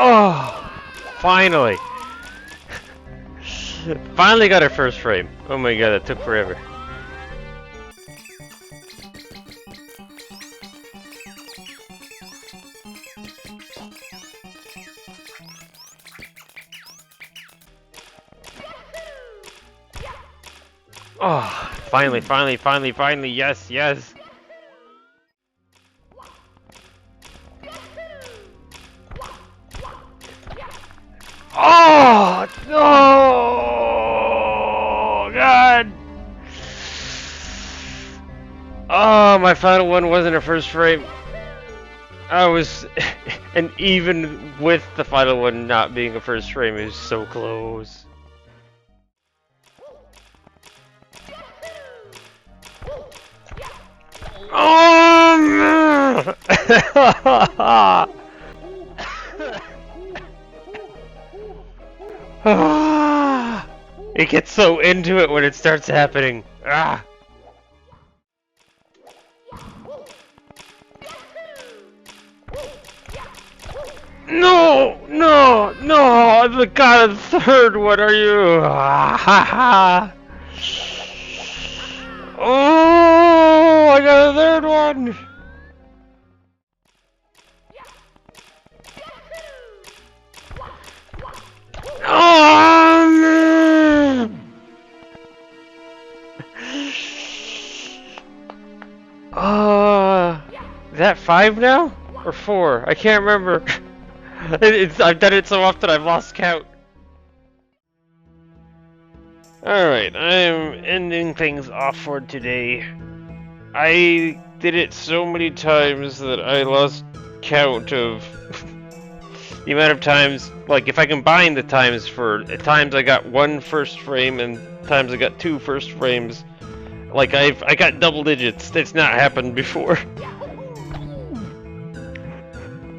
Oh, finally. Finally got our first frame. Oh my god, that took forever. Oh, finally, yes, yes. Oh, no, God. Oh, my final one wasn't a first frame. I was, and even with the final one not being a first frame, it was so close. Oh, it gets so into it when it starts happening. Ah. No, no, no! The god, the third one, are you? Oh, I got a third one! Oh, is that 5 now? Or 4? I can't remember. I've done it so often I've lost count. Alright, I'm ending things off for today. I did it so many times that I lost count of the amount of times, like if I combine the times for times I got 1 first frame and times I got 2 first frames, like I got double digits. It's not happened before.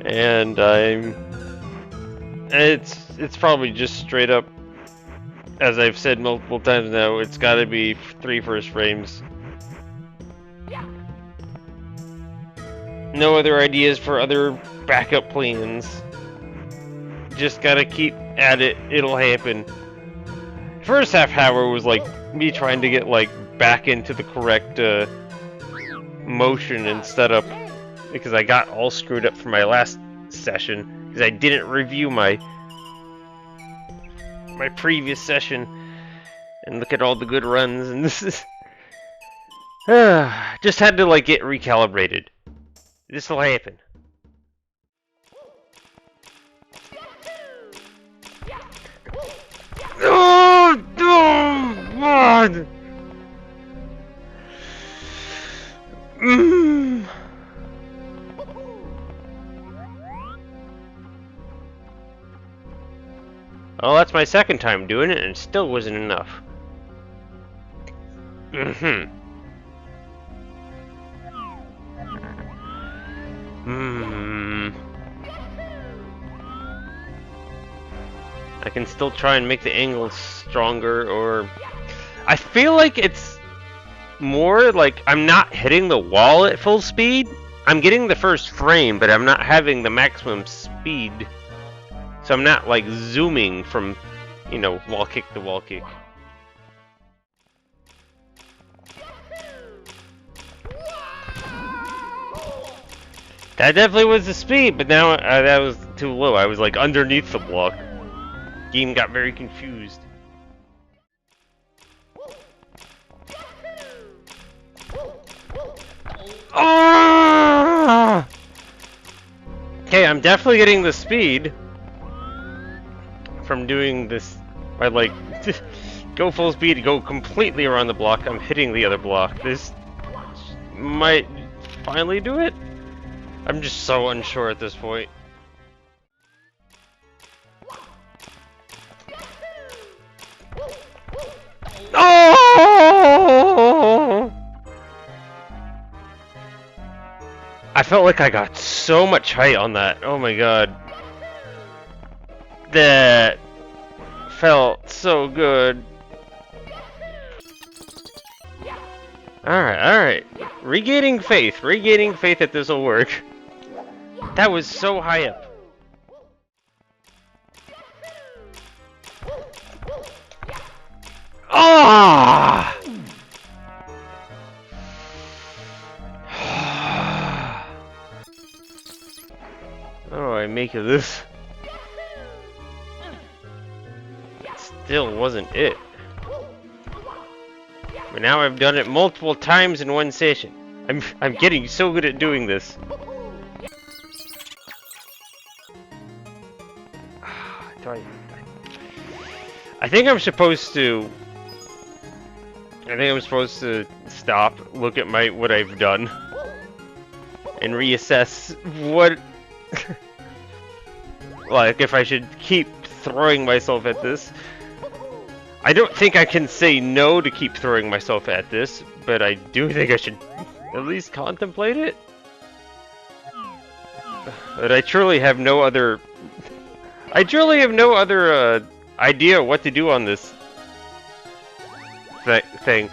And it's probably just straight up, as I've said multiple times now, it's gotta be 3 first frames. No other ideas for other backup plans. Just gotta keep at it, it'll happen. First half hour was like me trying to get like back into the correct motion and setup, because I got all screwed up for my last session because I didn't review my previous session and look at all the good runs, and this is just had to like get recalibrated. This will happen. Oh, God! Well, that's my second time doing it, and it still wasn't enough. I can still try and make the angles stronger, or I feel like it's more like I'm not hitting the wall at full speed. I'm getting the first frame, but I'm not having the maximum speed. So I'm not like zooming from, you know, wall kick to wall kick. That definitely was the speed, but now that was too low. I was like underneath the block. Game got very confused. Oh! Okay, I'm definitely getting the speed from doing this. I like go full speed, go completely around the block. I'm hitting the other block. This might finally do it. I'm just so unsure at this point. Oh! I felt like I got so much height on that. Oh my god. That felt so good. Alright. Regaining faith that this will work. That was so high up. Ah! What do I make of this? It still wasn't it. But now I've done it multiple times in one session. I'm getting so good at doing this. I think I'm supposed to stop, look at what I've done, and reassess what like if I should keep throwing myself at this. I don't think I can say no to keep throwing myself at this, but I do think I should at least contemplate it. But I truly have no other idea what to do on this thing.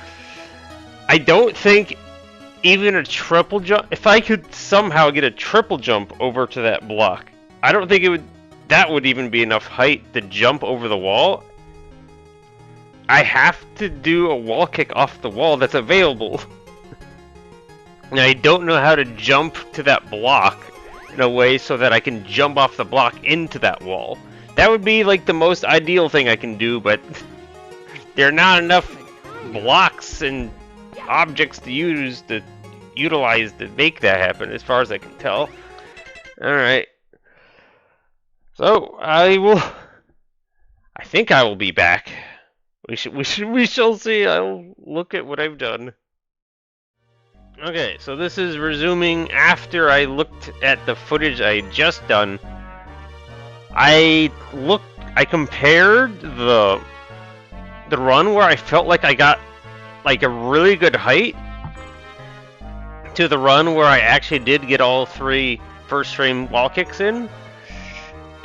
I don't think even a triple jump, if I could somehow get a triple jump over to that block, I don't think that would even be enough height to jump over the wall. I have to do a wall kick off the wall that's available. And I don't know how to jump to that block in a way so that I can jump off the block into that wall. That would be like the most ideal thing I can do, but there are not enough blocks and objects to utilize to make that happen, as far as I can tell. Alright. So, I think I will be back. We shall see. I'll look at what I've done. Okay, so this is resuming after I looked at the footage I had just done. I compared the run where I felt like I got like a really good height to the run where I actually did get all 3 first frame wall kicks in.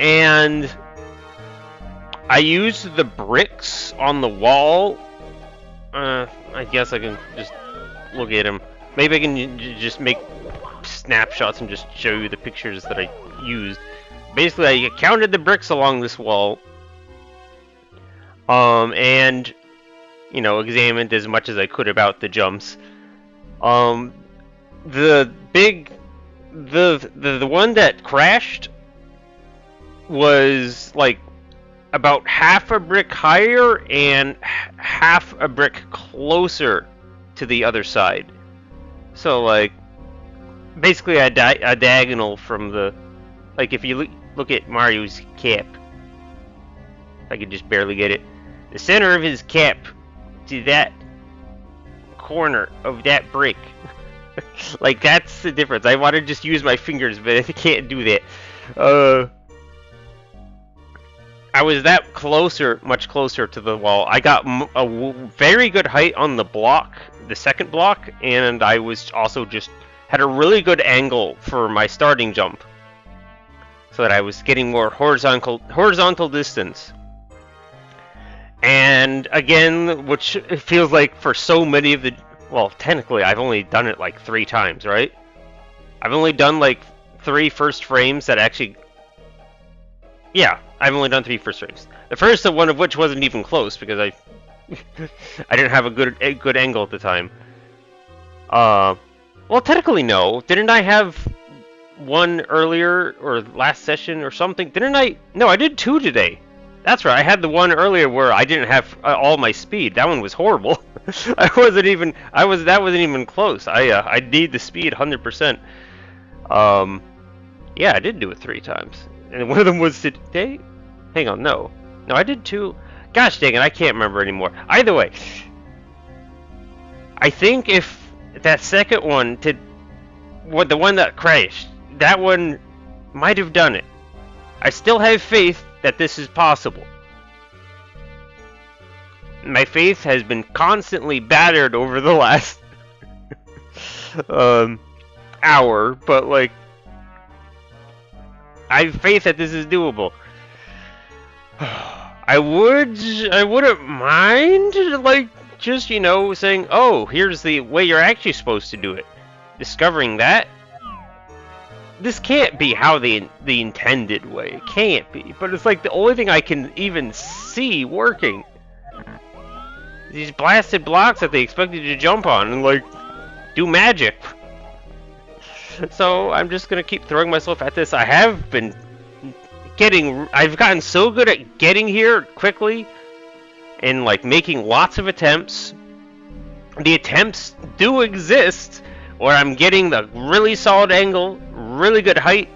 And I used the bricks on the wall. I guess I can just look at them. Maybe I can just make snapshots and just show you the pictures that I used. Basically, I counted the bricks along this wall, and examined as much as I could about the jumps. The one that crashed was like about half a brick higher and half a brick closer to the other side. So like basically a diagonal from the, like if you look at Mario's cap, I could just barely get it, the center of his cap to that corner of that brick. Like that's the difference. I want to just use my fingers, but I can't do that. I was that closer, much closer to the wall. I got a very good height on the block, the second block, and I was also just had a really good angle for my starting jump, so that I was getting more horizontal distance. And again, which it feels like for so many of the, well, technically I've only done it like 3 times, right? I've only done like 3 first frames that actually, yeah, I've only done 3 first frames. The first one of which wasn't even close because I didn't have a good angle at the time. Well, technically no. Didn't I have one earlier or last session or something? Didn't I? No, I did 2 today. That's right. I had the one earlier where I didn't have all my speed. That one was horrible. That wasn't even close. I need the speed 100%. Yeah, I did do it 3 times. And one of them was today? Hang on, no, I did 2. Gosh dang it, I can't remember anymore. Either way, I think if that second one the one that crashed, that one might have done it. I still have faith that this is possible. My faith has been constantly battered over the last hour, but like I have faith that this is doable. I wouldn't mind, like, just, saying, oh, here's the way you're actually supposed to do it. Discovering that. This can't be how the intended way. It can't be. But it's like the only thing I can even see working. these blasted blocks that they expect you to jump on and like do magic. So I'm just gonna keep throwing myself at this. I've gotten so good at getting here quickly and like making lots of attempts. The attempts do exist where I'm getting the really solid angle, really good height.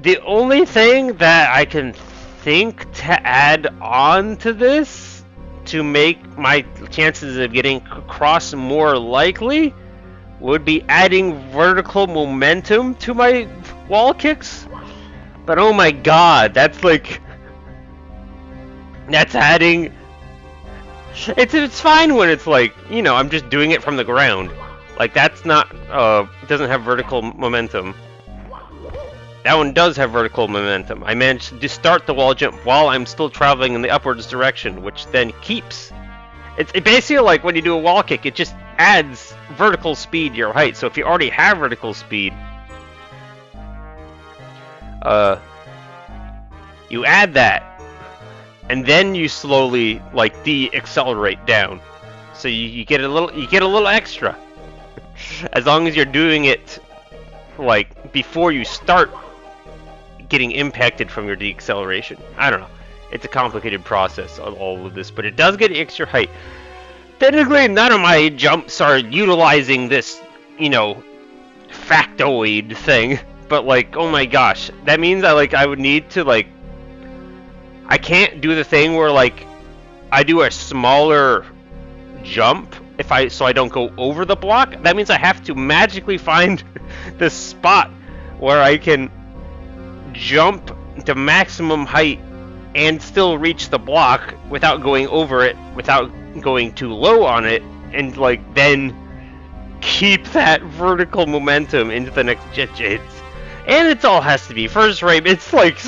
The only thing that I can think to add on to this to make my chances of getting across more likely would be adding vertical momentum to my wall kicks. But oh my god, that's adding. It's fine when it's like, you know, I'm just doing it from the ground. Like that's not doesn't have vertical momentum. That one does have vertical momentum. I managed to start the wall jump while I'm still traveling in the upwards direction, which then keeps. It's basically like when you do a wall kick, it just adds vertical speed to your height. So if you already have vertical speed, you add that, and then you slowly like de-accelerate down. So you get a little extra, as long as you're doing it like before you start getting impacted from your deceleration. I don't know. It's a complicated process of all of this, but it does get extra height. Technically, none of my jumps are utilizing this, you know, factoid thing. But like, oh my gosh, that means I would need to like. I can't do the thing where like I do a smaller jump so I don't go over the block. That means I have to magically find the spot where I can jump to maximum height and still reach the block without going over it, without going too low on it, and like then keep that vertical momentum into the next jet. And it all has to be first frame. It's like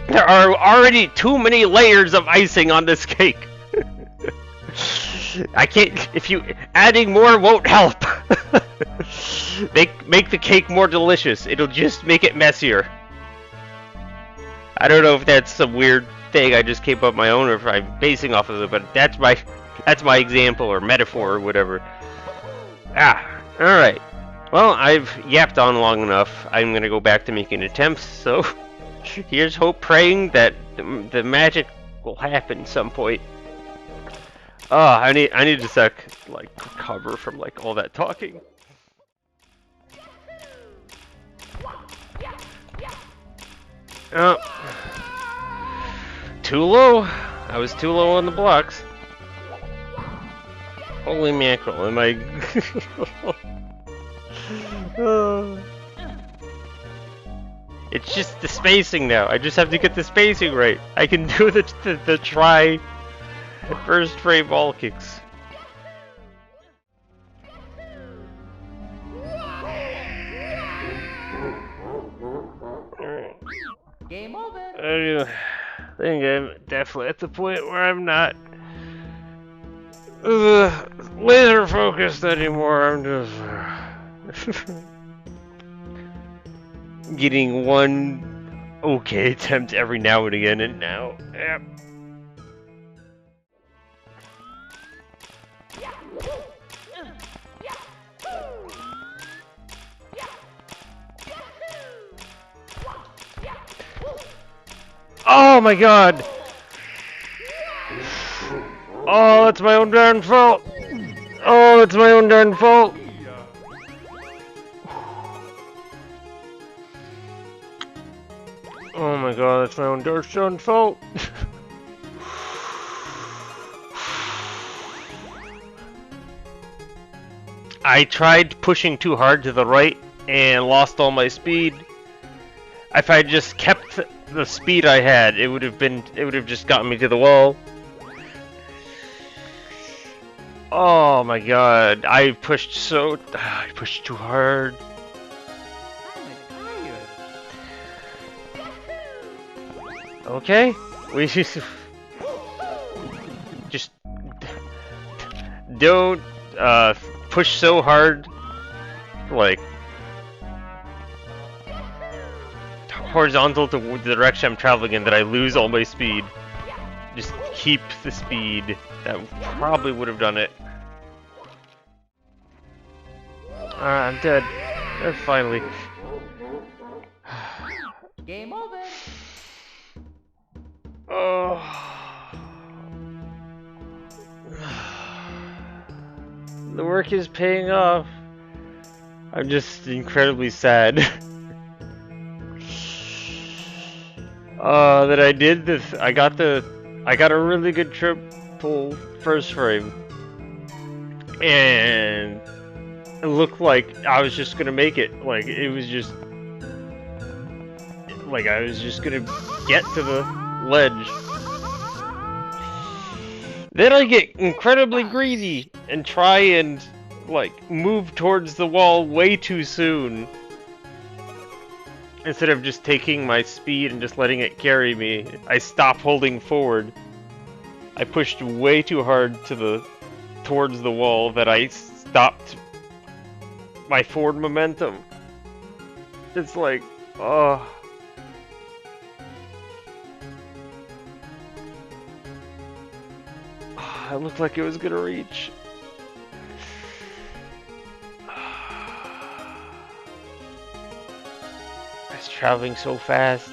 there are already too many layers of icing on this cake. I can't. If you adding more won't help. Make the cake more delicious. It'll just make it messier. I don't know if that's some weird thing I just came up my own, or if I'm basing off of it, but that's my example or metaphor or whatever. All right. Well, I've yapped on long enough. I'm gonna go back to making attempts. So here's hope, praying that the magic will happen some point. Oh, I need to like recover from like all that talking. Oh, too low. I was too low on the blocks. Holy mackerel! Am I? It's just the spacing now. I just have to get the spacing right. I can do the try first frame ball kicks. Game over. I think I'm definitely at the point where I'm not laser focused anymore. I'm just getting one okay attempt every now and again, and now, yep. Oh my god! Oh, that's my own darn fault! Oh, that's my own darn fault! Oh my god, that's my own darn fault! I tried pushing too hard to the right and lost all my speed. If I just kept the speed I had, it would have just gotten me to the wall. Oh my god, I pushed too hard. Okay, we just don't push so hard, like horizontal to the direction I'm traveling in, that I lose all my speed. just keep the speed. That probably would have done it. I'm dead. Finally. Game over. Oh. The work is paying off. I'm just incredibly sad. That I did this. I got a really good triple first frame. And it looked like I was just gonna make it. Like it was just like I was just gonna get to the ledge. Then I get incredibly greedy and try and like move towards the wall way too soon. Instead of just taking my speed and just letting it carry me, I stop holding forward. I pushed way too hard towards the wall that I stopped my forward momentum. It's like, oh. I looked like it was gonna reach. I was traveling so fast.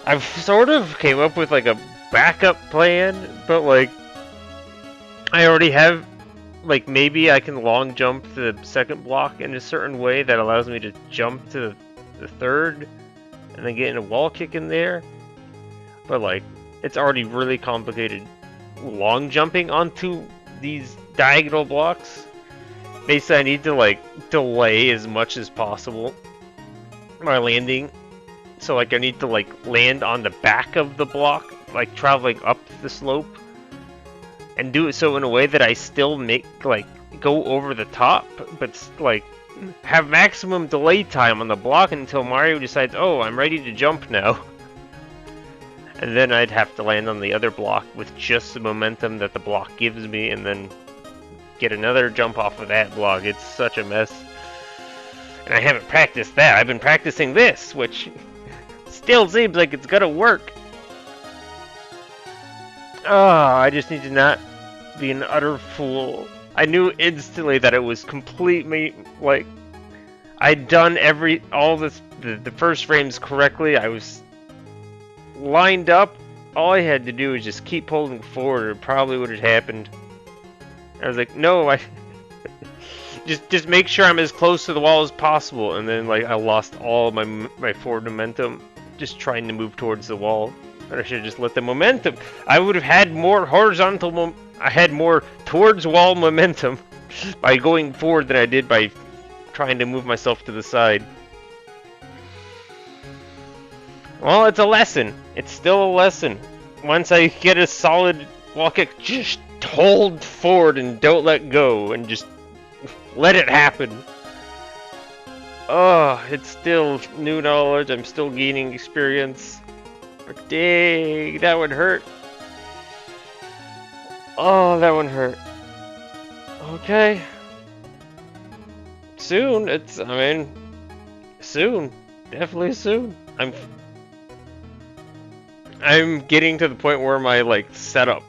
I've sort of came up with like a backup plan, but like I already have, like maybe I can long jump to the second block in a certain way that allows me to jump to the third and then get in a wall kick in there. But like it's already really complicated long jumping onto these diagonal blocks. Basically I need to like delay as much as possible my landing. So like I need to like land on the back of the block, like traveling up the slope, and do it so in a way that I still make like go over the top, but like have maximum delay time on the block until Mario decides, oh, I'm ready to jump now. And then I'd have to land on the other block with just the momentum that the block gives me, and then get another jump off of that block. It's such a mess. And I haven't practiced that. I've been practicing this, which still seems like it's gonna work. I just need to not be an utter fool. I knew instantly that it was completely, like, I'd done all the first frames correctly. I was lined up. All I had to do was just keep holding forward. It probably would have happened. I was like, no, I just make sure I'm as close to the wall as possible. And then, like, I lost all my forward momentum just trying to move towards the wall. And I should have just let the momentum. I would have had more horizontal I had more towards wall momentum by going forward than I did by trying to move myself to the side. Well, it's a lesson. It's still a lesson. Once I get a solid wall kick, just hold forward and don't let go, and just let it happen. Oh, it's still new knowledge. I'm still gaining experience. But dang, that would hurt. Oh, that one hurt. Okay. Soon, soon. Definitely soon. I'm getting to the point where my, like, setup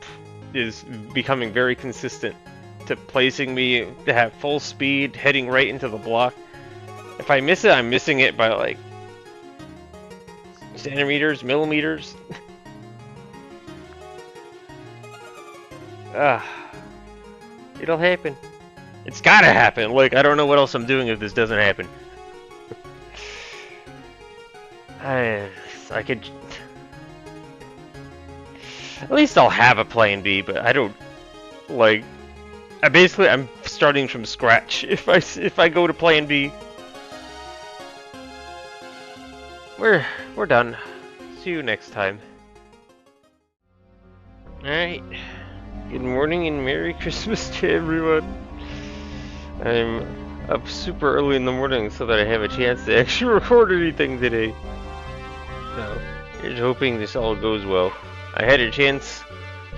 is becoming very consistent to placing me to have full speed, heading right into the block. If I miss it, I'm missing it by, like, centimeters, millimeters. It'll happen. It's gotta happen. Like, I don't know what else I'm doing if this doesn't happen. I could... At least I'll have a plan B, but I don't... Like... I'm starting from scratch if I go to plan B. We're done. See you next time. Alright. Good morning and Merry Christmas to everyone. I'm up super early in the morning so that I have a chance to actually record anything today. So, here's hoping this all goes well. I had a chance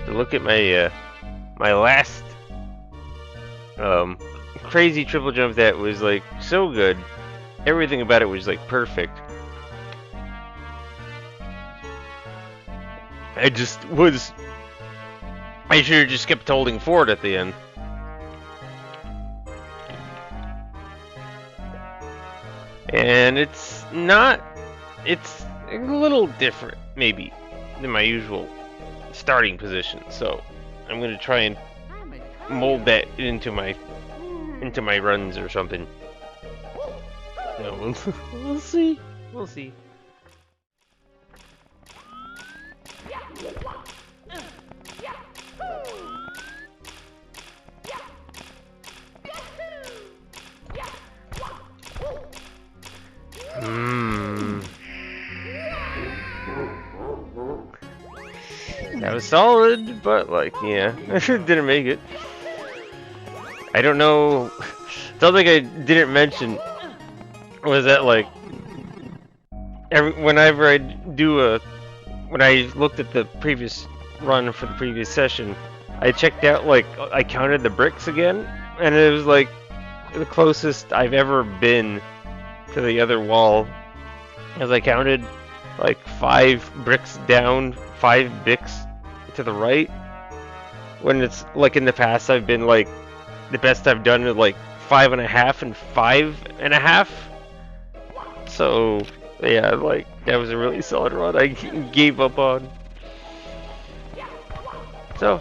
to look at my my last crazy triple jump that was like so good. Everything about it was like perfect. I should have just kept holding forward at the end. And it's a little different, maybe, than my usual starting position. So I'm gonna try and mold that into my runs or something. No, we'll see. We'll see. That was solid, but like, yeah, didn't make it. I don't know. Something I didn't mention was that like, whenever I when I looked at the previous run for the previous session, I checked out, like, I counted the bricks again, and it was like the closest I've ever been to the other wall, as I counted like 5 bricks down, 5 bricks to the right, when it's like in the past I've been like, the best I've done is like 5.5 and 5.5. So yeah, like, that was a really solid run I gave up on. So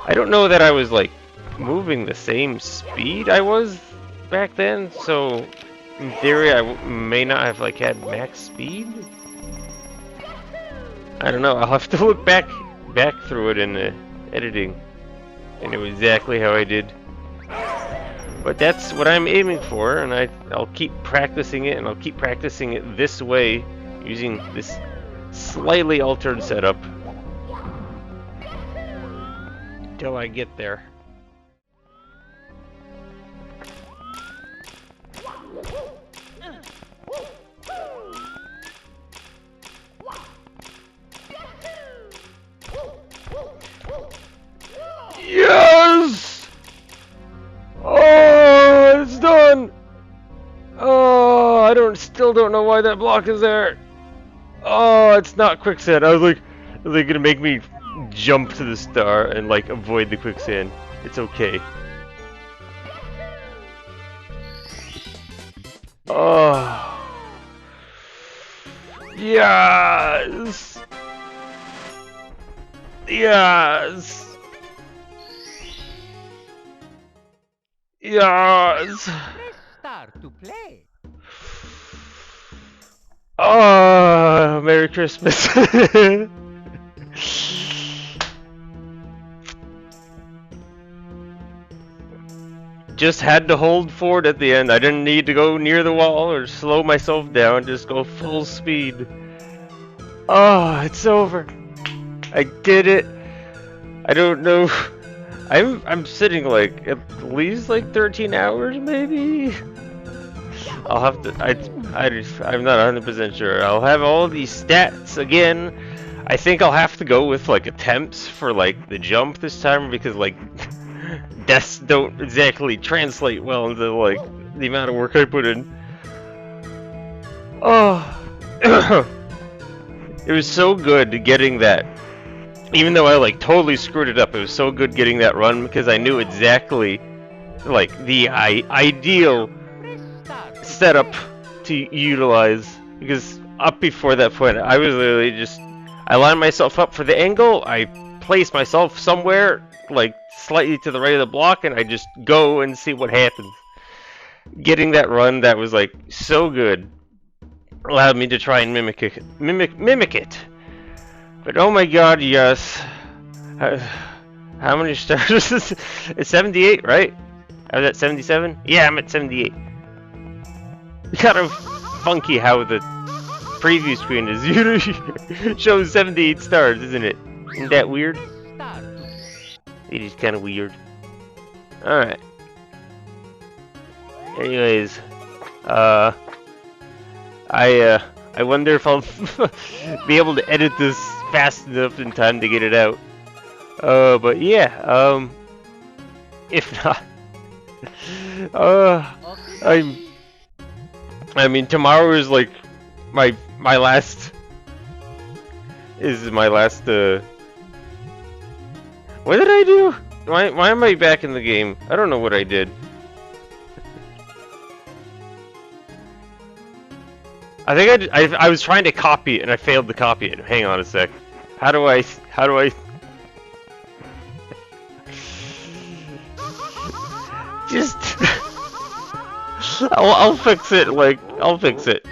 I don't know that I was like moving the same speed I was back then, so in theory I may not have like had max speed. I don't know, I'll have to look back through it in the editing and know exactly how I did. But that's what I'm aiming for, and I'll keep practicing it, and I'll keep practicing it this way, using this slightly altered setup, till I get there. Yes! Oh, it's done! Oh, I still don't know why that block is there. Oh, it's not quicksand. I was like, is it gonna make me jump to the star and like avoid the quicksand? It's okay. Oh, yes, yes. Yes. Let's start to play. Oh, Merry Christmas. Just had to hold forward at the end. I didn't need to go near the wall or slow myself down, just go full speed. Oh, it's over. I did it. I don't know. I'm sitting like at least like 13 hours maybe. I'll have to I'm not 100% sure. I'll have all these stats again. I think I'll have to go with like attempts for like the jump this time, because like deaths don't exactly translate well into like the amount of work I put in. Oh. It was so good getting that. Even though I like totally screwed it up, it was so good getting that run, because I knew exactly like the ideal setup to utilize. Because up before that point, I was literally just, I lined myself up for the angle, I placed myself somewhere like slightly to the right of the block, and I just go and see what happens. Getting that run that was like so good allowed me to try and mimic it. But oh my god, yes. How many stars is it? It's 78, right? I was at 77? Yeah, I'm at 78. Kind of funky how the preview screen is usually shows 78 stars, isn't it? Isn't that weird? It is kind of weird. Alright. Anyways, I wonder if I'll be able to edit this fast enough in time to get it out. But yeah, if not, I mean, tomorrow is like my last What did I do? Why am I back in the game? I don't know what I did. I think I was trying to copy it and I failed to copy it. Hang on a sec. How do I just I'll fix it, like I'll fix it.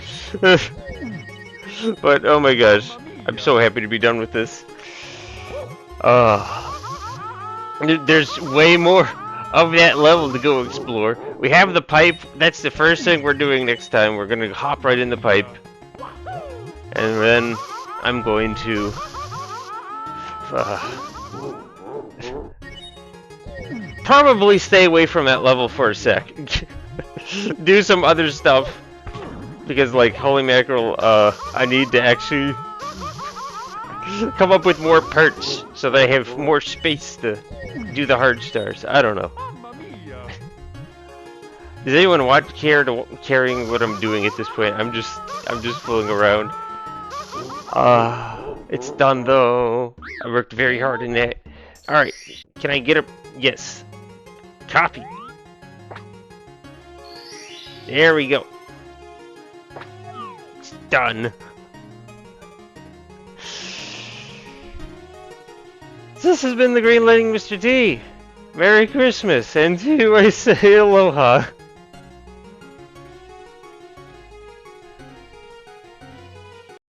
But oh my gosh, I'm so happy to be done with this. There's way more of that level to go explore. We have the pipe. That's the first thing we're doing next time. We're gonna hop right in the pipe, and then I'm going to probably stay away from that level for a sec. Do some other stuff because, like, holy mackerel, I need to actually come up with more parts so that I have more space to do the hard stars. I don't know. Does anyone caring what I'm doing at this point? I'm just fooling around. It's done though. I worked very hard in that. All right, can I get a yes? Copy. There we go. It's done. This has been the Green Lighting Mr. T. Merry Christmas, and to you I say aloha.